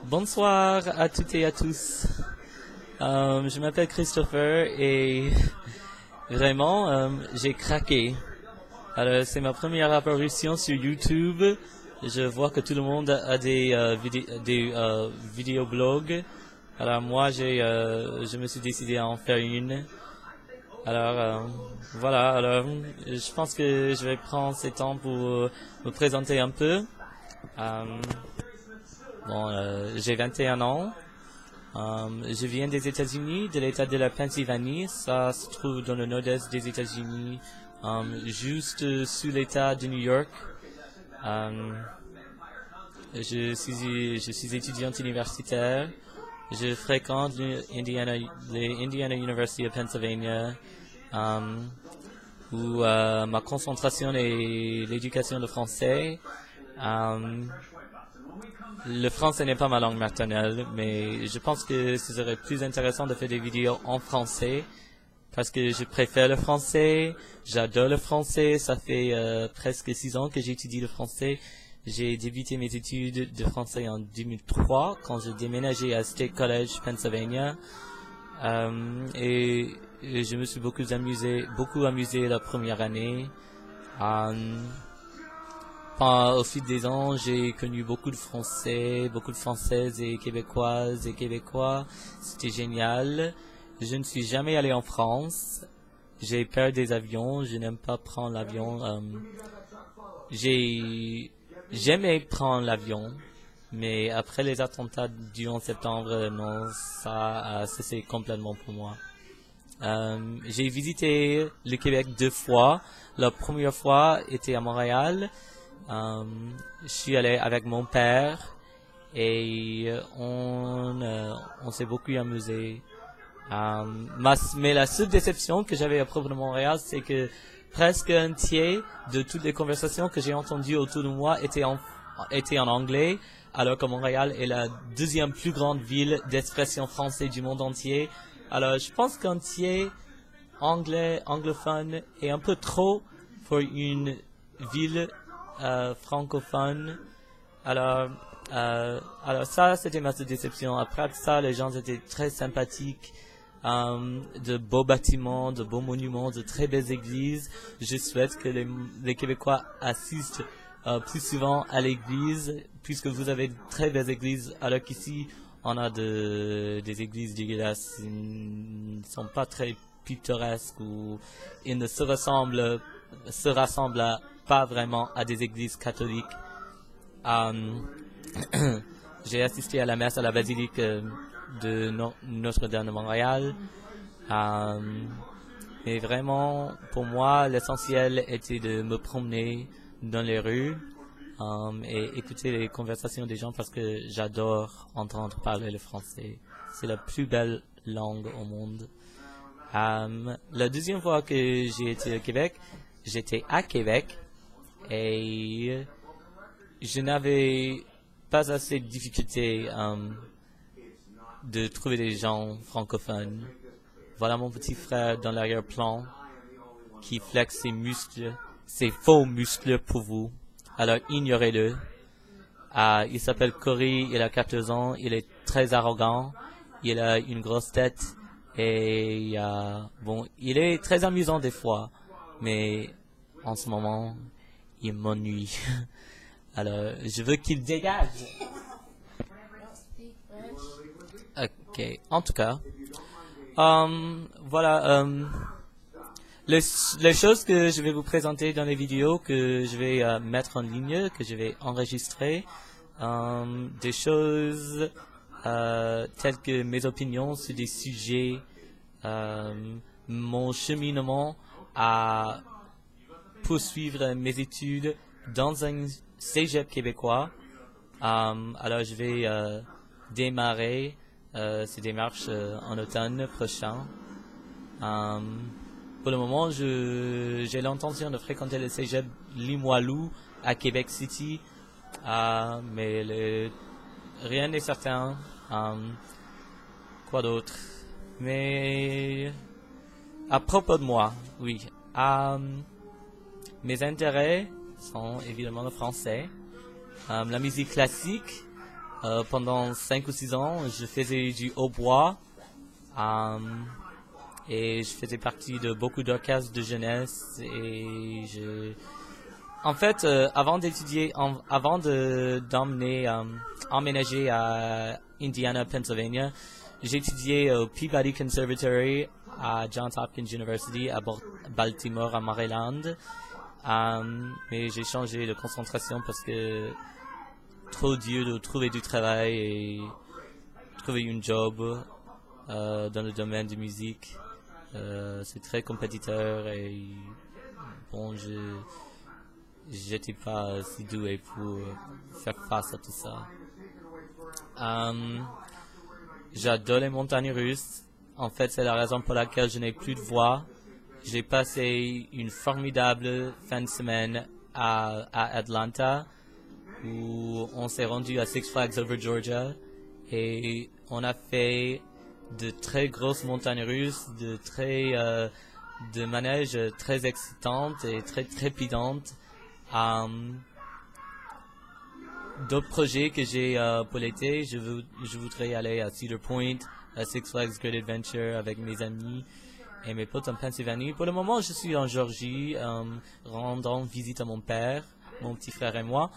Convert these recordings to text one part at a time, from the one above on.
Bonsoir à toutes et à tous. Je m'appelle Christopher et vraiment, j'ai craqué. Alors, c'est ma première apparition sur YouTube. Je vois que tout le monde a des vidéoblogs. Alors moi, je me suis décidé à en faire une. Alors voilà. Alors, je pense que je vais prendre ce temps pour me présenter un peu. J'ai 21 ans. Je viens des États-Unis, de l'État de la Pennsylvanie. Ça se trouve dans le nord-est des États-Unis, juste sous l'État de New York. Je suis étudiante universitaire. Je fréquente l'Indiana University of Pennsylvania, où ma concentration est l'éducation de français. Le français n'est pas ma langue maternelle, mais je pense que ce serait plus intéressant de faire des vidéos en français, parce que je préfère le français, j'adore le français, ça fait presque 6 ans que j'étudie le français. J'ai débuté mes études de français en 2003, quand j'ai déménagé à State College, Pennsylvania, et je me suis beaucoup amusé la première année. Au fil des ans, j'ai connu beaucoup de Français, beaucoup de Françaises et Québécoises et Québécois. C'était génial. Je ne suis jamais allé en France. J'ai peur des avions. Je n'aime pas prendre l'avion. J'aimais prendre l'avion, mais après les attentats du 11 septembre, non, ça a cessé complètement pour moi. J'ai visité le Québec 2 fois. La première fois était à Montréal. Je suis allé avec mon père et on s'est beaucoup amusé. Mais la seule déception que j'avais à propos de Montréal, c'est que presque un tiers de toutes les conversations que j'ai entendues autour de moi étaient en anglais, alors que Montréal est la deuxième plus grande ville d'expression française du monde entier. Alors je pense qu'un tiers anglophone est un peu trop pour une ville francophone. Alors ça, c'était ma déception. Après ça, les gens étaient très sympathiques, de beaux bâtiments, de beaux monuments, de très belles églises. Je souhaite que les Québécois assistent plus souvent à l'église, puisque vous avez de très belles églises, alors qu'ici, on a des églises dégueulasses. Ils ne sont pas très pittoresques, ou ils ne se rassemblent pas vraiment à des églises catholiques. J'ai assisté à la messe à la basilique de Notre-Dame de Montréal. Et vraiment, pour moi, l'essentiel était de me promener dans les rues et écouter les conversations des gens, parce que j'adore entendre parler le français. C'est la plus belle langue au monde. La deuxième fois que j'ai été au Québec, j'étais à Québec et je n'avais pas assez de difficultés de trouver des gens francophones. Voilà mon petit frère dans l'arrière-plan qui flexe ses muscles, ses faux muscles pour vous. Alors ignorez-le. Il s'appelle Corey, il a 14 ans, il est très arrogant, il a une grosse tête et il est très amusant des fois, mais en ce moment, il m'ennuie. Alors, je veux qu'il dégage. Ok, en tout cas, voilà, les choses que je vais vous présenter dans les vidéos que je vais mettre en ligne, que je vais enregistrer, des choses telles que mes opinions sur des sujets, mon cheminement à poursuivre mes études dans un cégep québécois. Alors je vais démarrer ces démarches en automne prochain. Pour le moment, j'ai l'intention de fréquenter le cégep Limoilou à Québec City, mais rien n'est certain. Quoi d'autre? Mais à propos de moi, oui. Mes intérêts sont évidemment le français. La musique classique, pendant 5 ou 6 ans, je faisais du hautbois. Et je faisais partie de beaucoup d'orchestres de jeunesse et en fait, avant d'étudier, avant emménager à Indiana, Pennsylvania, j'ai étudié au Peabody Conservatory à Johns Hopkins University à Baltimore, à Maryland. Mais j'ai changé de concentration parce que trop dur de trouver du travail et trouver une job dans le domaine de musique. C'est très compétiteur et bon, j'étais pas si doué pour faire face à tout ça. J'adore les montagnes russes. En fait, c'est la raison pour laquelle je n'ai plus de voix. J'ai passé une formidable fin de semaine à Atlanta où on s'est rendu à Six Flags Over Georgia et on a fait de très grosses montagnes russes, de manèges très excitantes et très trépidantes. D'autres projets que j'ai pour l'été, je voudrais aller à Cedar Point, à Six Flags Great Adventure avec mes amis et mes potes en Pennsylvanie. Pour le moment, je suis en Georgie, rendant visite à mon père, mon petit frère et moi.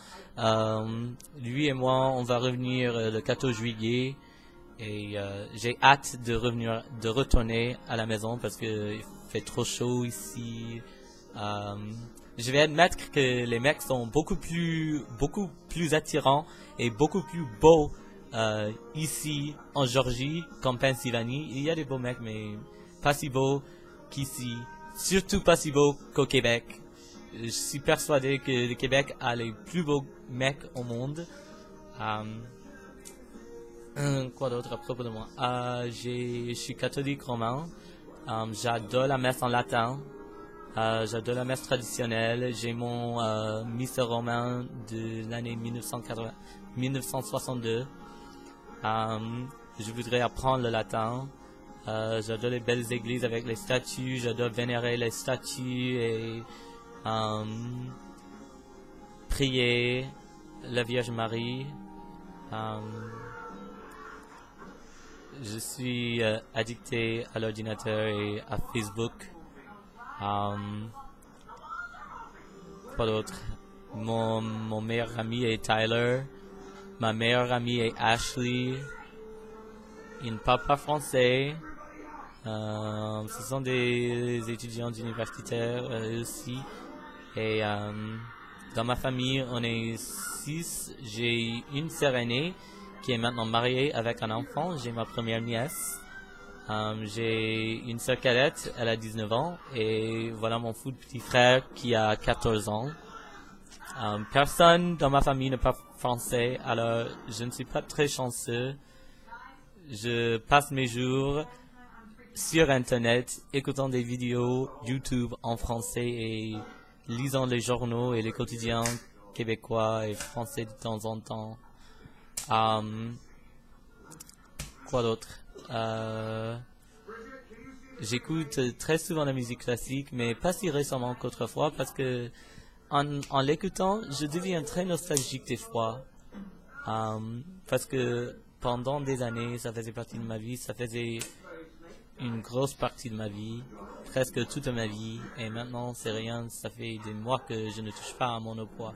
Lui et moi, on va revenir le 14 juillet. Et j'ai hâte de retourner à la maison parce que il fait trop chaud ici. Je vais admettre que les mecs sont beaucoup plus attirants et beaucoup plus beaux ici en Georgie qu'en Pennsylvanie. Il y a des beaux mecs, mais pas si beaux qu'ici. Surtout pas si beaux qu'au Québec. Je suis persuadé que le Québec a les plus beaux mecs au monde. Quoi d'autre à propos de moi? Je suis catholique romain. J'adore la messe en latin. J'adore la messe traditionnelle. J'ai mon missel romain de l'année 1962. Je voudrais apprendre le latin. J'adore les belles églises avec les statues. J'adore vénérer les statues et prier la Vierge Marie. Je suis addicté à l'ordinateur et à Facebook. Quoi d'autre? Mon meilleur ami est Tyler. Ma meilleure amie est Ashley. Ils ne parlent pas français. Ce sont des étudiants universitaires aussi. Et dans ma famille, on est 6. J'ai une sœur aînée qui est maintenant mariée avec un enfant. J'ai ma première nièce. J'ai une sœur cadette, elle a 19 ans. Et voilà mon fou petit frère qui a 14 ans. Personne dans ma famille ne parle français, alors je ne suis pas très chanceux. Je passe mes jours sur Internet, écoutant des vidéos YouTube en français et lisant les journaux et les quotidiens québécois et français de temps en temps. Quoi d'autre? J'écoute très souvent la musique classique, mais pas si récemment qu'autrefois, parce que en l'écoutant, je deviens très nostalgique des fois. Parce que pendant des années, ça faisait partie de ma vie, ça faisait une grosse partie de ma vie, presque toute ma vie, et maintenant c'est rien, ça fait des mois que je ne touche pas à mon poids.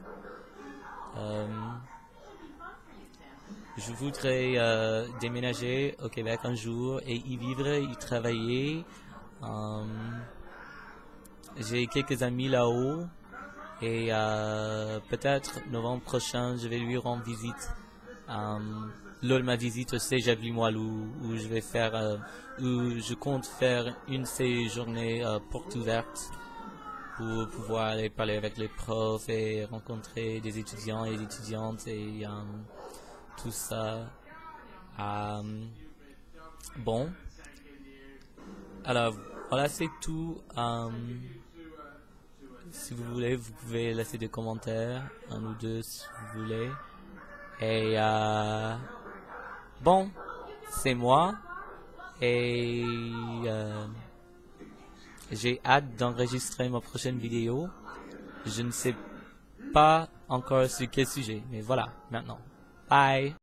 Je voudrais déménager au Québec un jour et y vivre, y travailler. J'ai quelques amis là-haut et peut-être novembre prochain, je vais lui rendre visite. Lors de ma visite au Cégep Limoilou, où je vais faire, où je compte faire une de ces journées portes ouvertes pour pouvoir aller parler avec les profs et rencontrer des étudiants et des étudiantes et tout ça. Bon. Alors, voilà, c'est tout. Si vous voulez, vous pouvez laisser des commentaires, un ou deux si vous voulez. Et bon, c'est moi. Et j'ai hâte d'enregistrer ma prochaine vidéo. Je ne sais pas encore sur quel sujet, mais voilà, maintenant. Bye!